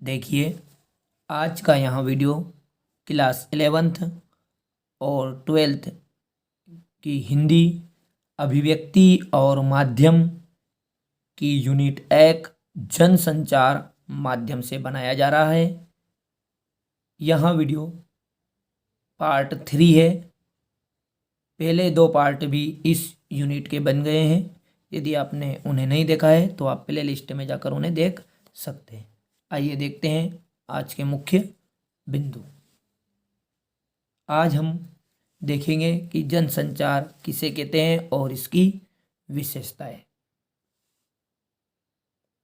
देखिए, आज का यहाँ वीडियो क्लास 11th और 12th की हिंदी अभिव्यक्ति और माध्यम की यूनिट 1 जनसंचार माध्यम से बनाया जा रहा है। यहाँ वीडियो पार्ट 3 है। पहले 2 पार्ट भी इस यूनिट के बन गए हैं। यदि आपने उन्हें नहीं देखा है तो आप प्ले लिस्ट में जाकर उन्हें देख सकते हैं। आइए देखते हैं आज के मुख्य बिंदु। आज हम देखेंगे कि जनसंचार किसे कहते हैं और इसकी विशेषताएं।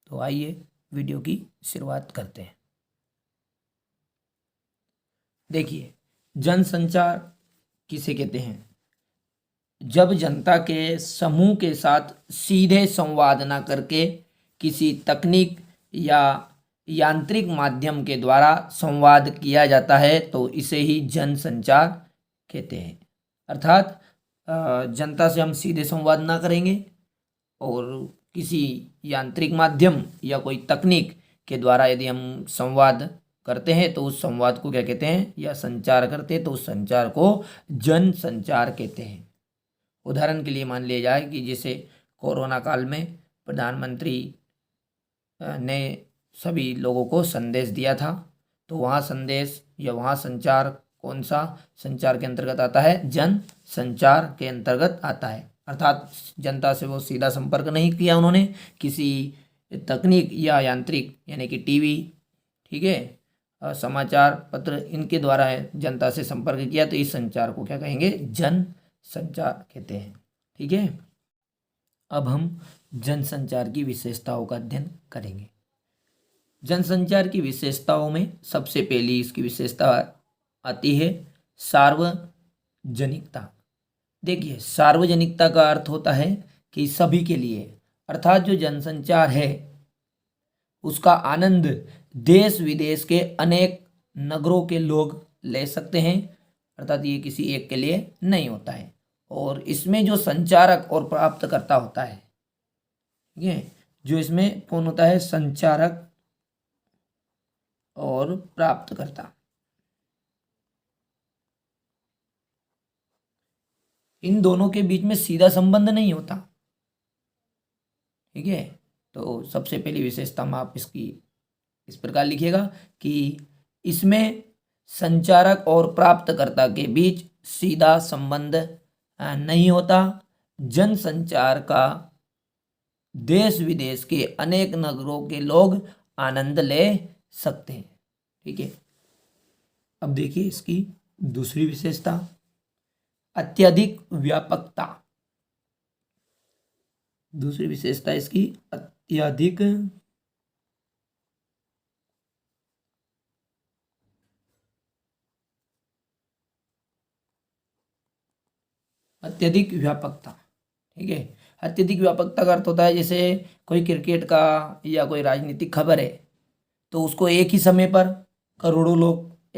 तो आइए वीडियो की शुरुआत करते हैं। देखिए, जनसंचार किसे कहते हैं? जब जनता के समूह के साथ सीधे संवाद न करके किसी तकनीक या यांत्रिक माध्यम के द्वारा संवाद किया जाता है तो इसे ही जनसंचार कहते हैं। अर्थात जनता से हम सीधे संवाद ना करेंगे और किसी यांत्रिक माध्यम या कोई तकनीक के द्वारा यदि हम संवाद करते हैं तो उस संवाद को क्या कहते हैं, या संचार करते हैं तो उस संचार को जनसंचार कहते हैं। उदाहरण के लिए मान लिया जाए कि जैसे कोरोना काल में प्रधानमंत्री ने सभी लोगों को संदेश दिया था, तो वहाँ संदेश या वहाँ संचार कौन सा संचार के अंतर्गत आता है? जन संचार के अंतर्गत आता है। अर्थात जनता से वो सीधा संपर्क नहीं किया उन्होंने, किसी तकनीक या यांत्रिक यानी कि टीवी, ठीक है, समाचार पत्र, इनके द्वारा जनता से संपर्क किया, तो इस संचार को क्या कहेंगे? जन संचार कहते हैं। ठीक है, अब हम जनसंचार की विशेषताओं का अध्ययन करेंगे। जनसंचार की विशेषताओं में सबसे पहली इसकी विशेषता आती है सार्वजनिकता। देखिए, सार्वजनिकता का अर्थ होता है कि सभी के लिए, अर्थात जो जनसंचार है उसका आनंद देश विदेश के अनेक नगरों के लोग ले सकते हैं। अर्थात ये किसी एक के लिए नहीं होता है। और इसमें जो संचारक और प्राप्तकर्ता होता है, ठीक है, जो इसमें कौन होता है? संचारक और प्राप्तकर्ता। इन दोनों के बीच में सीधा संबंध नहीं होता। ठीक है, तो सबसे पहली विशेषता में आप इसकी इस प्रकार लिखिएगा कि इसमें संचारक और प्राप्तकर्ता के बीच सीधा संबंध नहीं होता। जनसंचार का देश विदेश के अनेक नगरों के लोग आनंद ले सकते हैं। ठीक है, अब देखिए इसकी दूसरी विशेषता, अत्यधिक व्यापकता। दूसरी विशेषता इसकी अत्यधिक व्यापकता। ठीक है, अत्यधिक व्यापकता का अर्थ होता है जैसे कोई क्रिकेट का या कोई राजनीतिक खबर है तो उसको एक ही समय पर करोड़ों लोग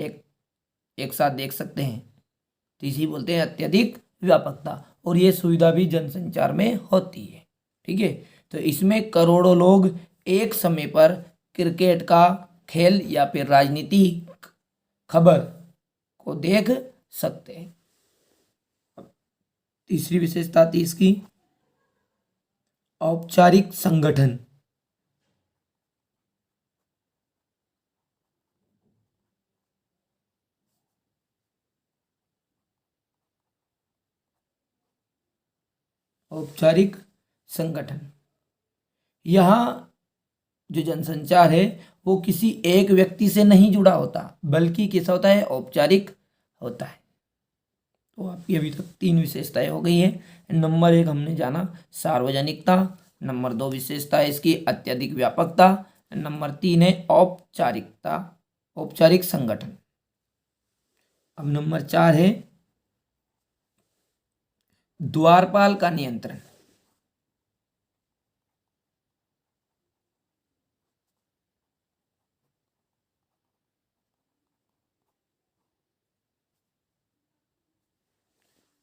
एक साथ देख सकते हैं, तो इसी बोलते हैं अत्यधिक व्यापकता। और ये सुविधा भी जनसंचार में होती है। ठीक है, तो इसमें करोड़ों लोग एक समय पर क्रिकेट का खेल या फिर राजनीतिक खबर को देख सकते हैं। तीसरी विशेषता थी इसकी औपचारिक संगठन। औपचारिक संगठन, यहाँ जो जनसंचार है वो किसी एक व्यक्ति से नहीं जुड़ा होता, बल्कि कैसा होता है? औपचारिक होता है। तो आपकी अभी तक 3 विशेषताएं हो गई हैं। नंबर 1 हमने जाना सार्वजनिकता, नंबर 2 विशेषता है इसकी अत्यधिक व्यापकता, नंबर 3 है औपचारिकता, औपचारिक संगठन। अब नंबर 4 है द्वारपाल का नियंत्रण।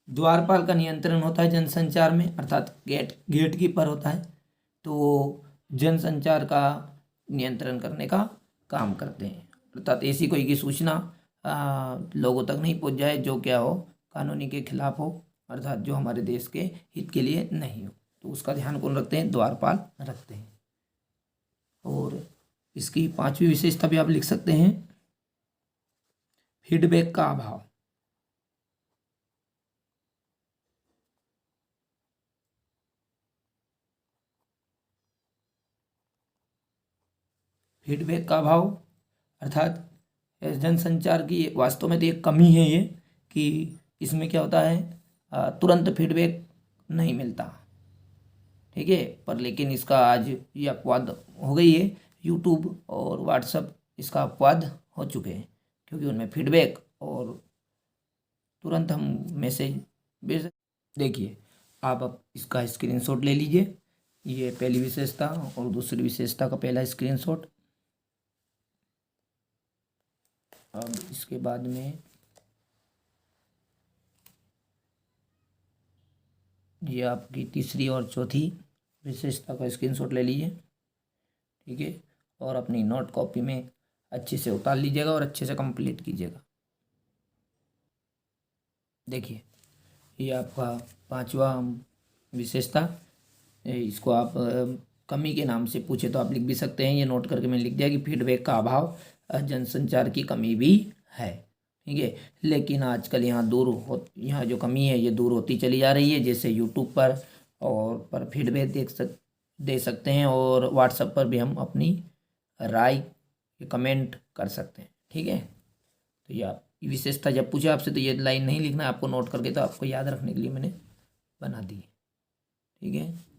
द्वारपाल का नियंत्रण होता है जनसंचार में, अर्थात गेट कीपर होता है, तो जनसंचार का नियंत्रण करने का काम करते हैं, अर्थात ऐसी कोई की सूचना लोगों तक नहीं पहुंच जाए जो क्या हो, कानूनी के खिलाफ हो, अर्थात जो हमारे देश के हित के लिए नहीं हो, तो उसका ध्यान कौन रखते हैं, द्वारपाल रखते हैं। और इसकी 5वीं विशेषता भी आप लिख सकते हैं, फीडबैक का अभाव। फीडबैक का अभाव अर्थात जनसंचार की वास्तव में तो एक कमी है ये, कि इसमें क्या होता है, तुरंत फीडबैक नहीं मिलता, ठीक है। पर लेकिन इसका आज ये अपवाद हो गई है, यूट्यूब और व्हाट्सएप इसका अपवाद हो चुके हैं, क्योंकि उनमें फीडबैक और तुरंत हम मैसेज भेज। देखिए आप अब इसका स्क्रीनशॉट ले लीजिए, ये पहली विशेषता और दूसरी विशेषता का पहला स्क्रीनशॉट। अब इसके बाद में ये आपकी तीसरी और चौथी विशेषता का स्क्रीनशॉट ले लीजिए, ठीक है, और अपनी नोट कॉपी में अच्छे से उतार लीजिएगा और अच्छे से कंप्लीट कीजिएगा। देखिए ये आपका 5वां विशेषता, इसको आप कमी के नाम से पूछे तो आप लिख भी सकते हैं, ये नोट करके मैंने लिख दिया कि फीडबैक का अभाव जनसंचार की कमी भी है, ठीक है। लेकिन आजकल यहाँ जो कमी है ये दूर होती चली जा रही है, जैसे यूट्यूब पर फीडबैक दे सकते हैं, और व्हाट्सएप पर भी हम अपनी राय कमेंट कर सकते हैं, ठीक है। तो ये आप विशेषता जब पूछे आपसे तो ये लाइन नहीं लिखना है आपको, नोट करके, तो आपको याद रखने के लिए मैंने बना दी है, ठीक है।